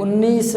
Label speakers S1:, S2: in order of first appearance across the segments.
S1: 19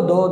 S1: 2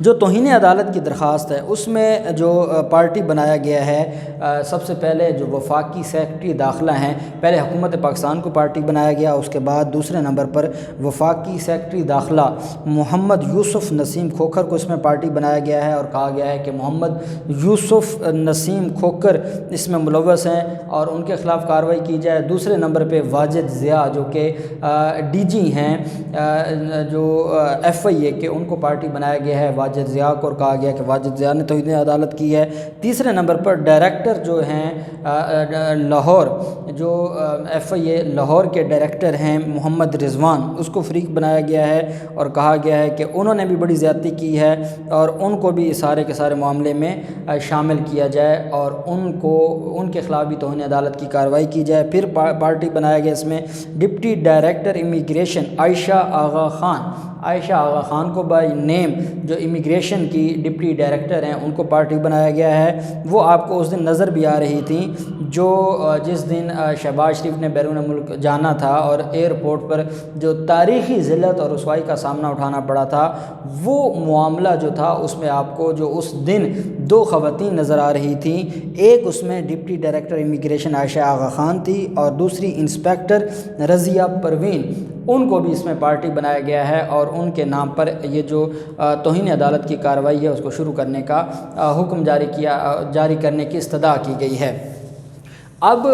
S1: جو توہین عدالت کی درخواست ہے اس میں جو پارٹی بنایا گیا ہے، سب سے پہلے جو وفاقی سیکرٹری داخلہ ہیں، پہلے حکومت پاکستان کو پارٹی بنایا گیا، اس کے بعد دوسرے نمبر پر وفاقی سیکرٹری داخلہ محمد یوسف نسیم کھوکھر کو اس میں پارٹی بنایا گیا ہے، اور کہا گیا ہے کہ محمد یوسف نسیم کھوکھر اس میں ملوث ہیں اور ان کے خلاف کارروائی کی جائے۔ دوسرے نمبر پہ واجد ضیاء جو کہ ڈی جی ہیں جو ایف آئی اے کے، ان کو پارٹی بنایا گیا ہے، واجد ضیاء کو، اور کہا گیا کہ واجد ضیاء نے توہین عدالت کی ہے۔ تیسرے نمبر پر ڈائریکٹر جو ہیں لاہور، جو ایف آئی اے لاہور کے ڈائریکٹر ہیں محمد رضوان، اس کو فریق بنایا گیا ہے اور کہا گیا ہے کہ انہوں نے بھی بڑی زیادتی کی ہے اور ان کو بھی سارے کے سارے معاملے میں شامل کیا جائے اور ان کے خلاف بھی توہین عدالت کی کارروائی کی جائے۔ پھر پارٹی بنایا گیا اس میں ڈپٹی ڈائریکٹر امیگریشن عائشہ آغا خان کو بائی نیم، جو امیگریشن کی ڈپٹی ڈائریکٹر ہیں، ان کو پارٹی بنایا گیا ہے۔ وہ آپ کو اس دن نظر بھی آ رہی تھیں جس دن شہباز شریف نے بیرون ملک جانا تھا اور ایئرپورٹ پر جو تاریخی ذلت اور رسوائی کا سامنا اٹھانا پڑا تھا، وہ معاملہ جو تھا اس میں آپ کو جو اس دن دو خواتین نظر آ رہی تھیں، ایک اس میں ڈپٹی ڈائریکٹر امیگریشن عائشہ آغا خان تھی اور دوسری انسپیکٹر رضیہ پروین، ان کو بھی اس میں پارٹی بنایا گیا ہے اور ان کے نام پر یہ جو توہین عدالت کی کارروائی ہے اس کو شروع کرنے کا حکم جاری کرنے کی استدعا کی گئی ہے۔ اب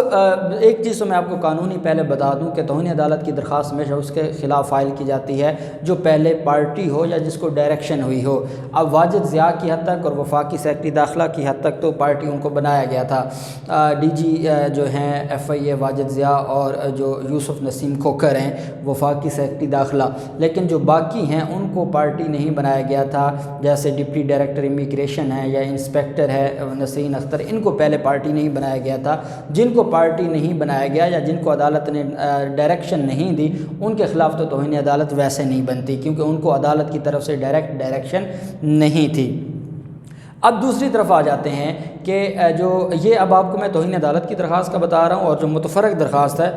S1: ایک چیز تو میں آپ کو قانونی پہلے بتا دوں کہ توہین عدالت کی درخواست ہمیشہ اس کے خلاف فائل کی جاتی ہے جو پہلے پارٹی ہو یا جس کو ڈائریکشن ہوئی ہو۔ اب واجد ضیاء کی حد تک اور وفاقی سیکرٹری داخلہ کی حد تک تو پارٹی ان کو بنایا گیا تھا، ڈی جی جو ہیں ایف آئی اے واجد ضیاء اور جو یوسف نسیم کھوکھر ہیں وفاقی سیکرٹری داخلہ، لیکن جو باقی ہیں ان کو پارٹی نہیں بنایا گیا تھا، جیسے ڈپٹی ڈائریکٹر امیگریشن ہے یا انسپیکٹر ہے نسرین اختر، ان کو پہلے پارٹی نہیں بنایا گیا تھا۔ جن کو پارٹی نہیں بنایا گیا یا جن کو عدالت نے ڈائریکشن نہیں دی، ان کے خلاف تو توہین عدالت ویسے نہیں بنتی کیونکہ ان کو عدالت کی طرف سے ڈائریکٹ ڈائریکشن نہیں تھی۔ اب دوسری طرف آ جاتے ہیں کہ جو یہ اب آپ کو میں توہین عدالت کی درخواست کا بتا رہا ہوں اور جو متفرق درخواست ہے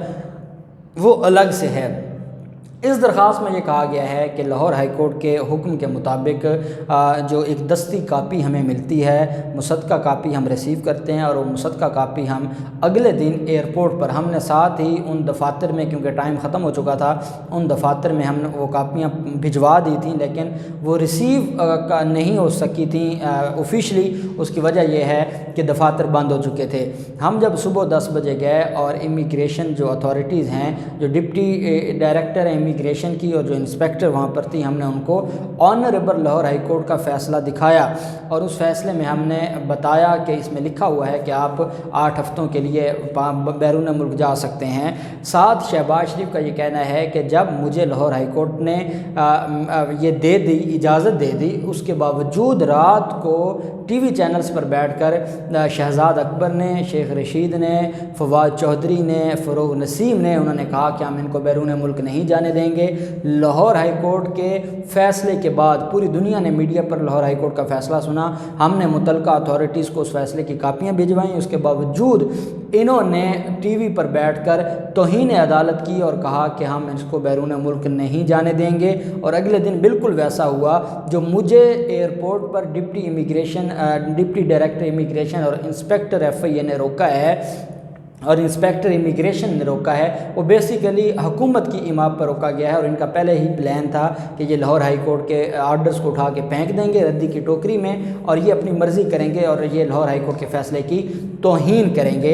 S1: وہ الگ سے ہے۔ اس درخواست میں یہ کہا گیا ہے کہ لاہور ہائی کورٹ کے حکم کے مطابق جو ایک دستی کاپی ہمیں ملتی ہے، مصدقہ کاپی ہم ریسیو کرتے ہیں اور وہ مصدقہ کاپی ہم اگلے دن ایئرپورٹ پر، ہم نے ساتھ ہی ان دفاتر میں، کیونکہ ٹائم ختم ہو چکا تھا، ان دفاتر میں ہم نے وہ کاپیاں بھجوا دی تھیں لیکن وہ ریسیو نہیں ہو سکی تھیں آفیشلی۔ اس کی وجہ یہ ہے کہ دفاتر بند ہو چکے تھے۔ ہم جب صبح 10 بجے گئے اور امیگریشن جو اتھارٹیز ہیں، جو ڈپٹی ڈائریکٹر ہیں امیگریشن کی اور جو انسپیکٹر وہاں پر تھی، ہم نے ان کو آنریبل لاہور ہائی کورٹ کا فیصلہ دکھایا اور اس فیصلے میں ہم نے بتایا کہ اس میں لکھا ہوا ہے کہ آپ 8 ہفتوں کے لیے بیرون ملک جا سکتے ہیں۔ ساتھ شہباز شریف کا یہ کہنا ہے کہ جب مجھے لاہور ہائی کورٹ نے یہ دے دی، اجازت دے دی، اس کے باوجود رات کو ٹی وی چینلز پر بیٹھ کر شہزاد اکبر نے، شیخ رشید نے، فواد چودھری نے، فروغ نسیم نے، انہوں نے کہا کہ ہم ان کو بیرون ملک نہیں جانے دیں گے۔ لاہور ہائی کورٹ کے فیصلے کے بعد پوری دنیا نے میڈیا پر لاہور ہائی کورٹ کا فیصلہ سنا، ہم نے متعلقہ اتھارٹیز کو اس فیصلے کی کاپیاں بھجوائیں، اس کے باوجود انہوں نے ٹی وی پر بیٹھ کر توہین عدالت کی اور کہا کہ ہم اس کو بیرون ملک نہیں جانے دیں گے، اور اگلے دن بالکل ویسا ہوا جو مجھے ایئرپورٹ پر ڈپٹی ڈائریکٹر امیگریشن اور انسپیکٹر ایف آئی اے نے روکا ہے اور انسپیکٹر امیگریشن نے روکا ہے، وہ بیسیکلی حکومت کی اماب پر روکا گیا ہے اور ان کا پہلے ہی پلان تھا کہ یہ لاہور ہائی کورٹ کے آرڈرز کو اٹھا کے پھینک دیں گے ردی کی ٹوکری میں اور یہ اپنی مرضی کریں گے اور یہ لاہور ہائی کورٹ کے فیصلے کی توہین کریں گے۔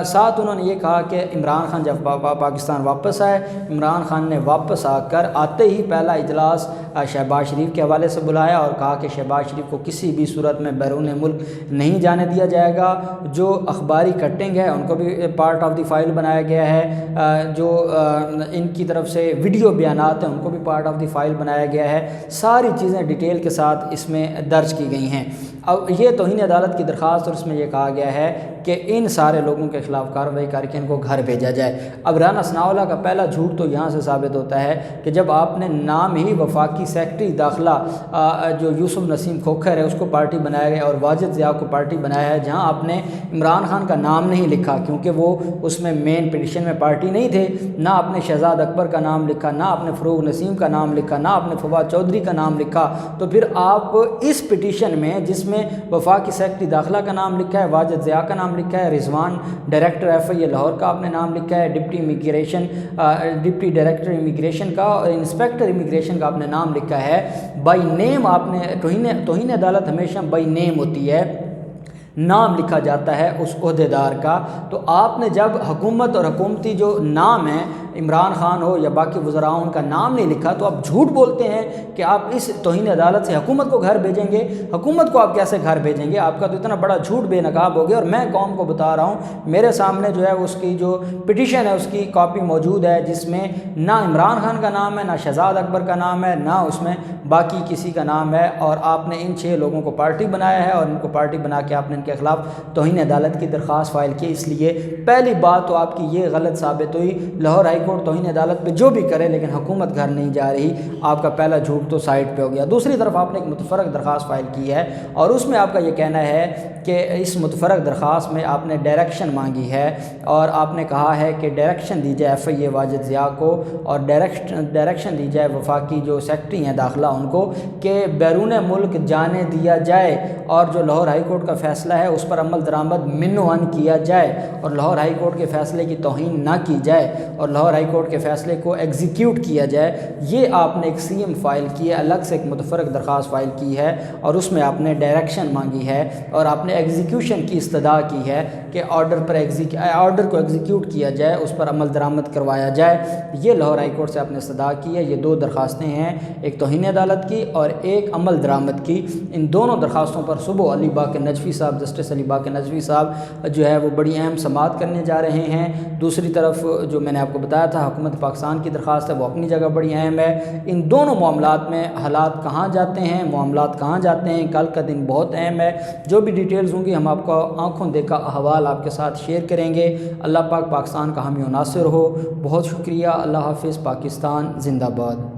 S1: ساتھ انہوں نے یہ کہا کہ عمران خان جب پاکستان واپس آئے، عمران خان نے واپس آ کر آتے ہی پہلا اجلاس شہباز شریف کے حوالے سے بلایا اور کہا کہ شہباز شریف کو کسی بھی صورت میں بیرون ملک نہیں جانے دیا جائے گا۔ جو اخباری کٹنگ ہے ان کو بھی پارٹ آف دی فائل بنایا گیا ہے، جو ان کی طرف سے ویڈیو بیانات ہیں ان کو بھی پارٹ آف دی فائل بنایا گیا ہے، ساری چیزیں ڈیٹیل کے ساتھ اس میں درج کی گئی ہیں۔ اب یہ توہین عدالت کی درخواست اور اس میں یہ کہا گیا ہے کہ ان سارے لوگوں کے خلاف کارروائی کر کے ان کو گھر بھیجا جائے۔ اب رانا ثناءاللہ کا پہلا جھوٹ تو یہاں سے ثابت ہوتا ہے کہ جب آپ نے نام ہی وفاقی سیکرٹری داخلہ جو یوسف نسیم کھوکھر ہے اس کو پارٹی بنایا گیا اور واجد ضیاء کو پارٹی بنایا ہے، جہاں آپ نے عمران خان کا نام نہیں لکھا کیونکہ وہ اس میں مین پٹیشن میں پارٹی نہیں تھے، نہ آپ نے شہزاد اکبر کا نام لکھا، نہ آپ نے فروغ نسیم کا نام لکھا، نہ آپ نے فواد چودھری کا نام لکھا، تو پھر آپ اس پٹیشن میں جس میں وفاقی سیکرٹری داخلہ کا نام لکھا ہے، واجد ضیاء کا نام لکھا ہے، رضوان ڈائریکٹر FIA لاہور کا آپ نے نام لکھا ہے، ڈپٹی ڈائریکٹر امیگریشن کا اور انسپیکٹر امیگریشن کا آپ نے نام لکھا ہے، بائی نیم آپ نے توہین عدالت ہمیشہ بائی نیم ہوتی ہے، نام لکھا جاتا ہے اس عہدیدار کا، تو آپ نے جب حکومت اور حکومتی جو نام ہے عمران خان ہو یا باقی وزراء ان کا نام نہیں لکھا، تو آپ جھوٹ بولتے ہیں کہ آپ اس توہین عدالت سے حکومت کو گھر بھیجیں گے۔ حکومت کو آپ کیسے گھر بھیجیں گے؟ آپ کا تو اتنا بڑا جھوٹ بے نقاب ہو گیا، اور میں قوم کو بتا رہا ہوں، میرے سامنے جو ہے اس کی جو پٹیشن ہے اس کی کاپی موجود ہے، جس میں نہ عمران خان کا نام ہے، نہ شہزاد اکبر کا نام ہے، نہ اس میں باقی کسی کا نام ہے، اور آپ نے ان 6 لوگوں کو پارٹی بنایا ہے اور ان کو پارٹی بنا کے آپ نے ان کے خلاف توہین عدالت کی درخواست فائل کی۔ اس لیے پہلی بات تو آپ کی یہ غلط ثابت ہوئی، لاہور ہائی کورٹ توہین عدالت پہ جو بھی کرے لیکن حکومت گھر نہیں جا رہی، آپ کا پہلا جھوٹ تو سائڈ پہ ہو گیا۔ دوسری طرف آپ نے ایک متفرق درخواست فائل کی ہے اور اس میں آپ کا یہ کہنا ہے کہ اس متفرق درخواست میں آپ نے ڈائریکشن مانگی ہے اور آپ نے کہا ہے کہ ڈائریکشن دی جائے FIA واجد ضیاء کو اور ڈائریکشن دی جائے وفاقی جو سیکرٹری ہیں داخلہ ان کو کہ بیرون ملک جانے دیا جائے اور جو لاہور ہائی کورٹ کا فیصلہ ہے اس پر عمل درآمد منوان کیا جائے اور لاہور ہائی کورٹ کے فیصلے کی توہین نہ کی جائے اور لاہور ہائی کورٹ کے فیصلے کو ایگزیکیوٹ کیا جائے۔ یہ آپ نے ایک CM فائل کی ہے، الگ سے ایک متفرق درخواست فائل کی ہے اور اس میں آپ نے ڈائریکشن مانگی ہے اور آپ نے ایگزیکیوشن کی استدعا کی ہے کہ آرڈر کو ایگزیکیوٹ کیا جائے، اس پر عمل درآمد کروایا جائے۔ یہ لاہور ہائی کورٹ سے آپ نے استدعا کی ہے۔ یہ 2 درخواستیں ہیں، ایک توہین عدالت کی اور ایک عمل درآمد کی۔ ان دونوں درخواستوں پر صبح علی باقر نجفی صاحب، جسٹس علی باقر نجفی صاحب جو ہے وہ بڑی اہم سماعت کرنے جا رہے ہیں۔ دوسری طرف جو میں نے آپ کو بتایا تھا حکومت پاکستان کی درخواست ہے وہ اپنی جگہ بڑی اہم ہے۔ ان دونوں معاملات میں حالات کہاں جاتے ہیں، معاملات کہاں جاتے ہیں، کل کا دن بہت اہم ہے۔ جو بھی ڈیٹیلز ہوں گی ہم آپ کو آنکھوں دیکھا احوال آپ کے ساتھ شیئر کریں گے۔ اللہ پاک پاکستان کا حامی و ناصر ہو۔ بہت شکریہ۔ اللہ حافظ۔ پاکستان زندہ باد۔